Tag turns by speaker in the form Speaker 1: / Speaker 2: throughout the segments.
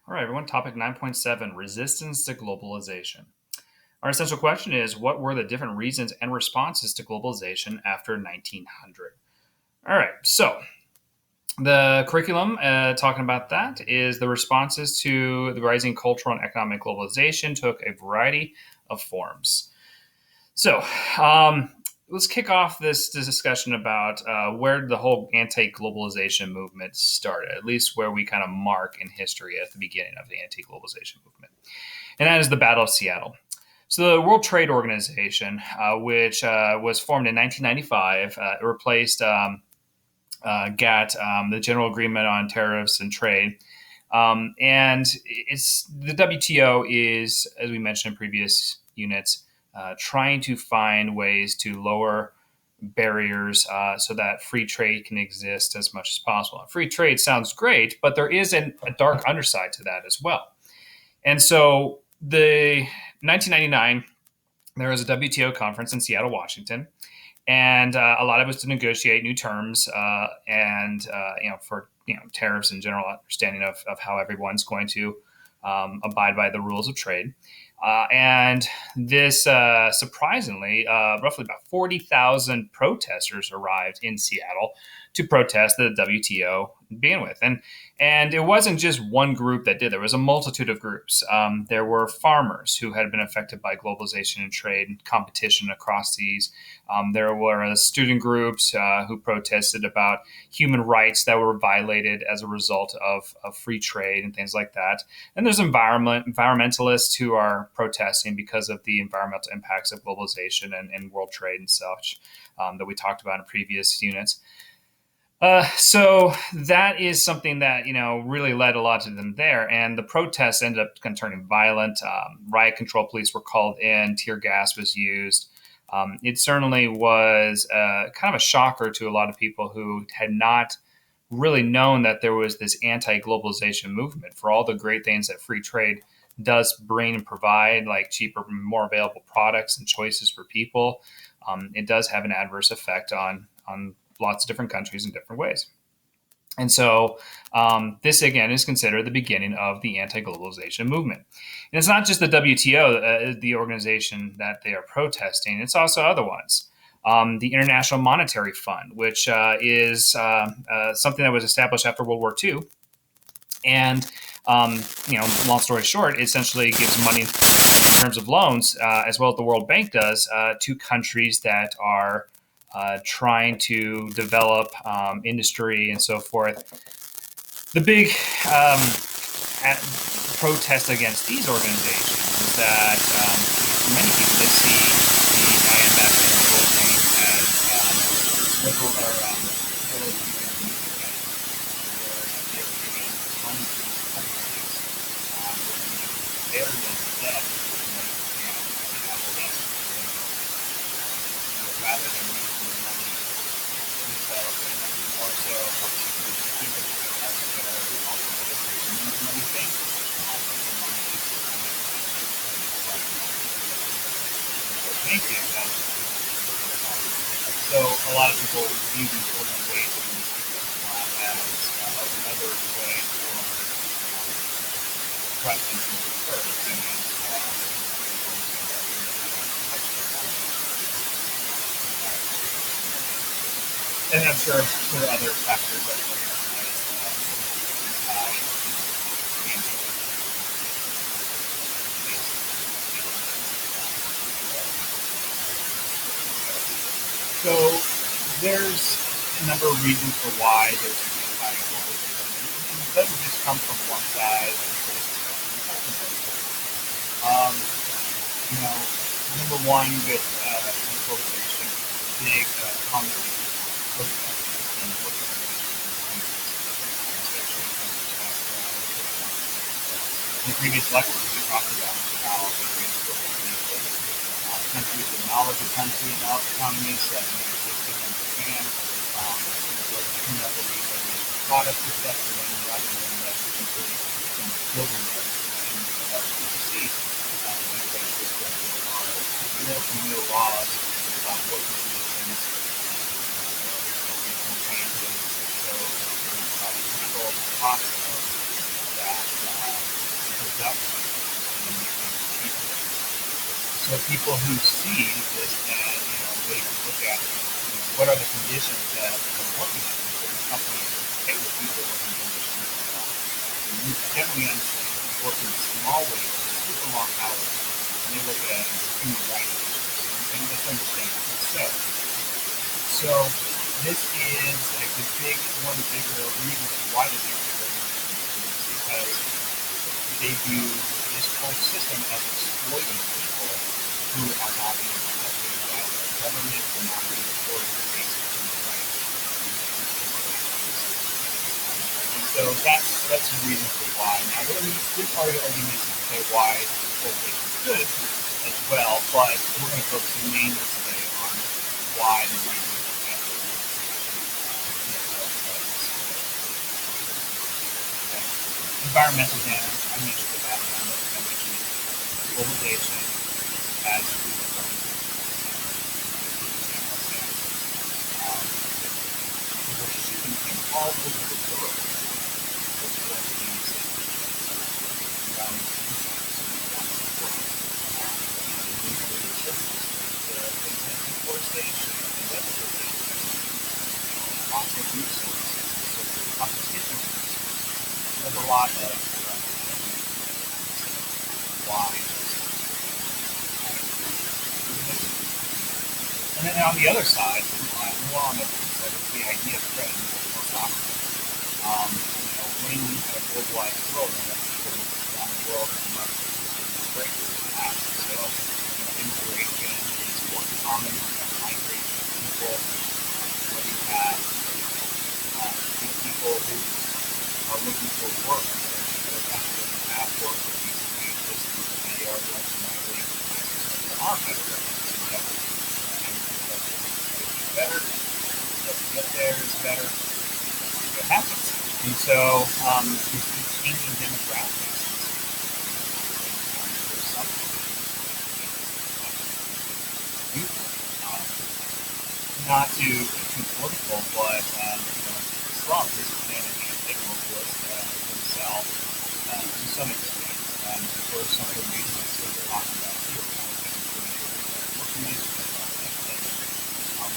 Speaker 1: All right, everyone. Topic 9.7, resistance to globalization. Our essential question is, what were the different reasons and responses to globalization after 1900? All right, so the curriculum talking about that is the responses to the rising cultural and economic globalization took a variety of forms. So let's kick off this discussion about where the whole anti-globalization movement started, at least where we kind of mark in history at the beginning of the anti-globalization movement. And that is the Battle of Seattle. So the World Trade Organization, which was formed in 1995, replaced GATT, the General Agreement on Tariffs and Trade. And it's the WTO is, as we mentioned in previous units, trying to find ways to lower barriers so that free trade can exist as much as possible. Free trade sounds great, but there is a dark underside to that as well. And so the 1999, there was a WTO conference in Seattle, Washington, and a lot of it was to negotiate new terms and for tariffs and general understanding of how everyone's going to abide by the rules of trade. And this, surprisingly, roughly about 40,000 protesters arrived in Seattle to protest the WTO to begin with. And it wasn't just one group that did. There was a multitude of groups. There were farmers who had been affected by globalization and trade and competition across these. There were student groups who protested about human rights that were violated as a result of free trade and things like that. And there's environmentalists who are protesting because of the environmental impacts of globalization and world trade and such that we talked about in previous units. So that is something that really led a lot to them there, and the protests ended up kind of turning violent. Riot control police were called in, tear gas was used. It certainly was kind of a shocker to a lot of people who had not really known that there was this anti-globalization movement for all the great things that free trade does bring and provide, like cheaper, more available products and choices for people. It does have an adverse effect on lots of different countries in different ways. And so this, again, is considered the beginning of the anti-globalization movement. And it's not just the WTO, the organization that they are protesting. It's also other ones. The International Monetary Fund, which is something that was established after World War II. And, long story short, it essentially gives money in terms of loans, as well as the World Bank does, to countries that are trying to develop industry and so forth. The big protest against these organizations is that for many people, they see the IMF and the World Bank as liberal or they're giving money to these countries. They're going to debt rather than using the money to develop it more so keep it as their money thing. Thank you. So a lot of people view these organizations as another way for presidents to occur. And I'm sure there are other factors that play into So there's a number of reasons for why there's an anti-globalization. It doesn't just come from one side. Number one with globalization, big common protest in working in the previous lecture, we talked about how countries with knowledge economies that existing in Japan, where the inequality of products and stuff, and then rather than that simply building their see real laws about what conditions and changes so control the cost of that up people. So people who see this as, they look at what are the conditions that they're working in. Certain companies pay the people working conditions and all. And you generally understand working small wages, super long hours, and they look at it as human rights. And that's understandable. So this is like one of the bigger reasons why this is because they view this whole system as exploiting people who are not being protected by the government or not being afforded the basic human rights. And so that's the reason for why. Now there are good part of the arguments to say why globalization is good as well, but we're going to focus mainly today on why the reason for that. Environmental damage, I mentioned the background of globalization has we're shipping things all over the world. Deforestation, industrialization, lots of resources, competition. There's a lot of why. And then on the other side, more on the idea of credit when you have a globalized world, and people around the world are much great for that. So, immigration is more common, migration of people, where you have people who are looking for work, they're actually going to have work for decent wages, and they are going to migrate to our better. Better, get there is better. It happens. And so you see changing demographics. Not too political, but Trump is planning to take globalist himself to some extent for some of the reasons that we're talking about here.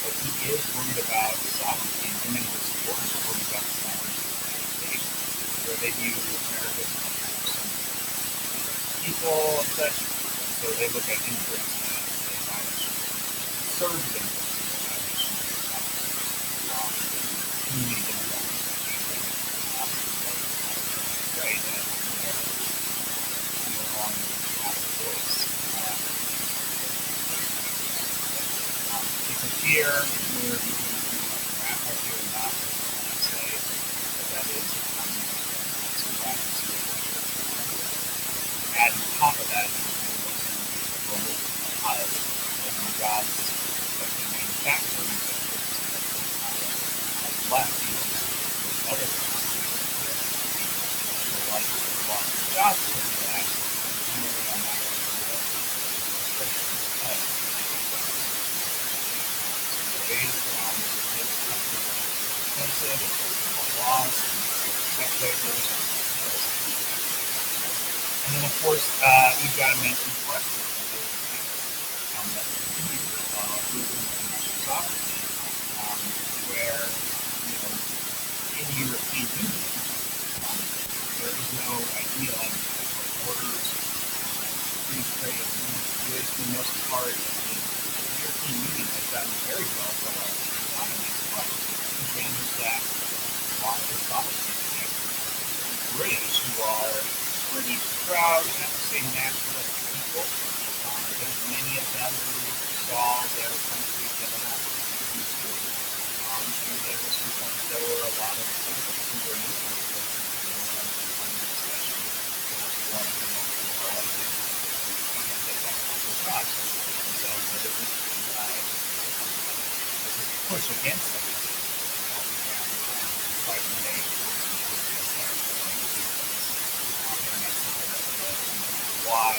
Speaker 1: But he is worried about sovereignty, and many of his supporters are worried about the sovereignty of the United States, where they view America as some people and such. So they look at immigrants as conservative immigrants, community demographics, right? On voice. It's a fear where you can wrap up here or not say that is add on top of that global because jobs affecting manufacturing less other like lots of jobs for that laws, taxpayers, and then of course you've got to mention questions where in the European Union there is no idea of borders, free trade, goods for the most part. The European Union has gotten very well for our economy, but advantage that lots of scholars British who are pretty proud, I have to say, nationalist people. There's many of them who saw their country develop peacefully. And there were a lot of immigrants who were moving push against them. Why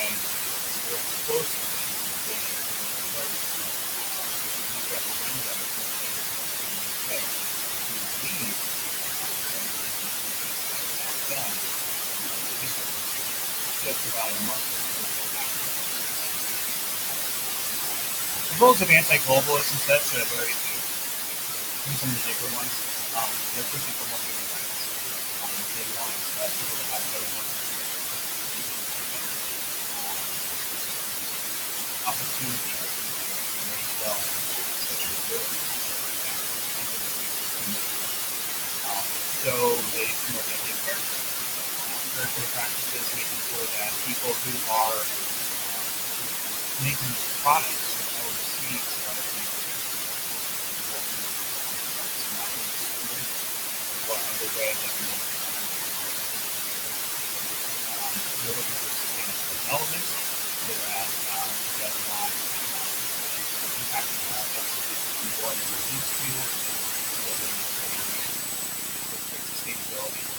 Speaker 1: we're close to so just about a month. The roles of anti-globalists and such are very new. Some of the bigger ones. They're pushing for more human rights. They want people to have better work opportunities to make wealth, social mobility. So they promote fair trade practices, making sure that people who are making products overseas are being what other way of living. They're looking for sustainable development so that it does not impact the environment more than it needs to. So they create sustainability in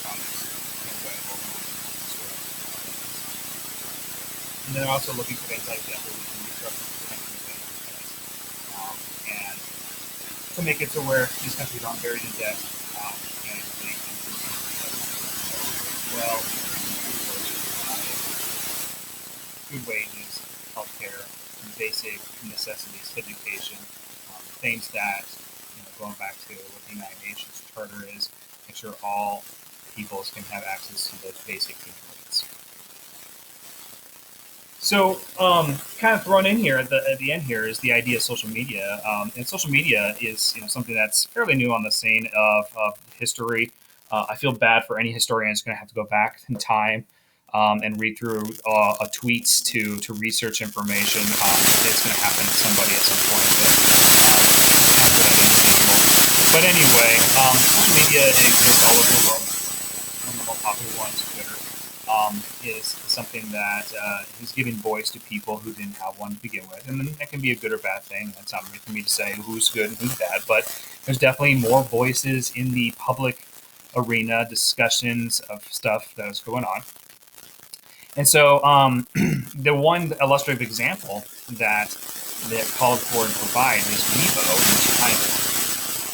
Speaker 1: products in a way over and they're also looking for things like that where we can restructure countries and to make it to where these countries aren't buried in debt and they can well good wages, healthcare, basic necessities, education, things that going back to what the United Nations Charter is, make sure all peoples can have access to those basic human rights. So, kind of thrown in here at the end here is the idea of social media, and social media is something that's fairly new on the scene of history. I feel bad for any historian who's going to have to go back in time and read through tweets to research information. It's going to happen to somebody at some point, but for that individual. But anyway, social media exists all over the world. One of the more popular ones, Twitter. Is something that is giving voice to people who didn't have one to begin with. And that can be a good or bad thing. It's not for me to say who's good and who's bad, but there's definitely more voices in the public arena, discussions of stuff that is going on. And so the one illustrative example that they're called for to provide is Weibo in China.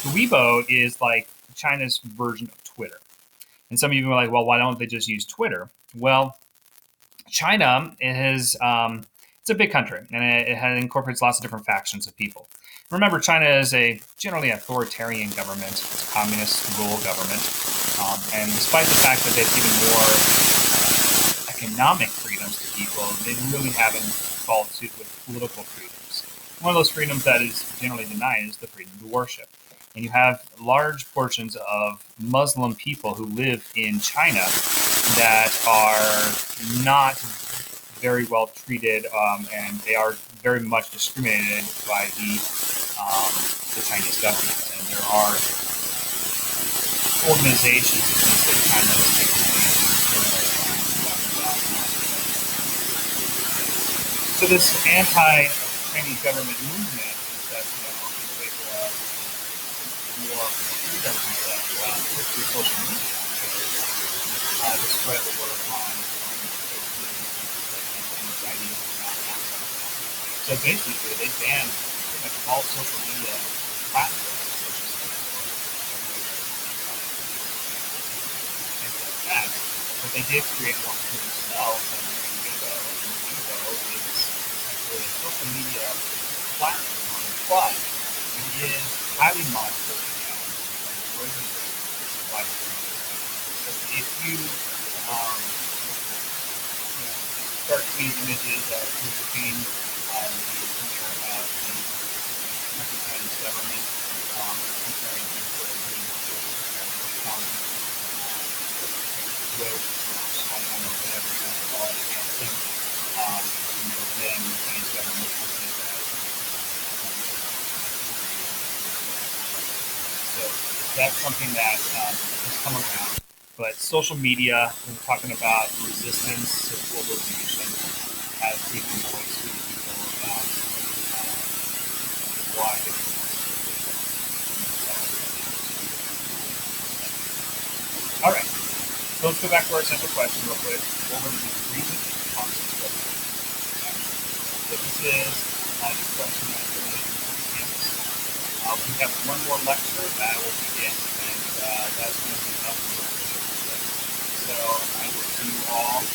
Speaker 1: The Weibo is like China's version of Twitter. And some of you are like, well, why don't they just use Twitter? Well, China is it's a big country, and it incorporates lots of different factions of people. Remember, China is a generally authoritarian government. It's a communist rule government. And despite the fact that they've given more economic freedoms to people, they really haven't followed suit with political freedoms. One of those freedoms that is generally denied is the freedom to worship. And you have large portions of Muslim people who live in China that are not very well treated, and they are very much discriminated by the Chinese government. And there are organizations that China so this anti-Chinese government movement is that more freedom through social media to spread the word on Chinese. So basically, they banned pretty much all social media platforms. Things like that. But they did create one for themselves, and Weibo is essentially a social media platform, but it is highly modulated. If you start seeing images of Putin, the premier of the Chinese government, comparing him to a really woke, I don't know, whatever you want to call it, against him, then the Chinese government will think that. So that's something that has come around. But social media, we're talking about resistance to globalization, has given voice to people about why. All right, so let's go back to our central question real quick. What were the reasons and causes of globalization? So this is the question that really campus. We have one more lecture that will begin, and that's going to be up. So So I will see you all